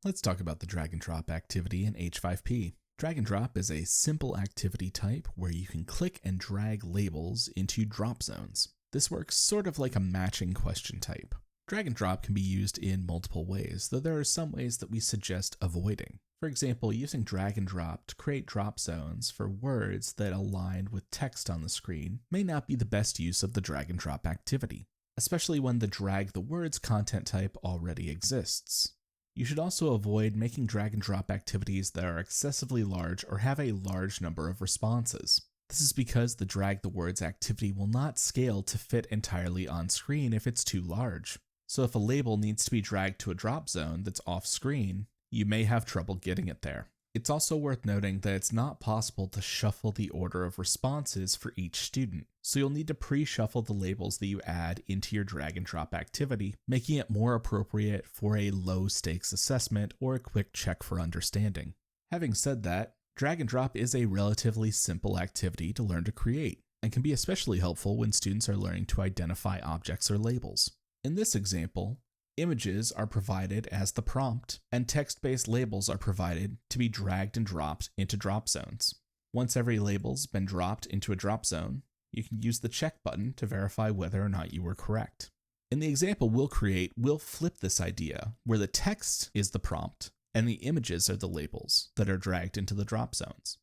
Let's talk about the drag and drop activity in H5P. Drag and drop is a simple activity type where you can click and drag labels into drop zones. This works sort of like a matching question type. Drag and drop can be used in multiple ways, though there are some ways that we suggest avoiding. For example, using drag and drop to create drop zones for words that align with text on the screen may not be the best use of the drag and drop activity, especially when the drag the words content type already exists. You should also avoid making drag and drop activities that are excessively large or have a large number of responses. This is because the drag the words activity will not scale to fit entirely on screen if it's too large. So if a label needs to be dragged to a drop zone that's off screen, you may have trouble getting it there. It's also worth noting that it's not possible to shuffle the order of responses for each student, so you'll need to pre-shuffle the labels that you add into your drag and drop activity, making it more appropriate for a low-stakes assessment or a quick check for understanding. Having said that, drag and drop is a relatively simple activity to learn to create, and can be especially helpful when students are learning to identify objects or labels. In this example, images are provided as the prompt, and text-based labels are provided to be dragged and dropped into drop zones. Once every label's been dropped into a drop zone, you can use the check button to verify whether or not you were correct. In the example we'll create, we'll flip this idea, where the text is the prompt, and the images are the labels that are dragged into the drop zones.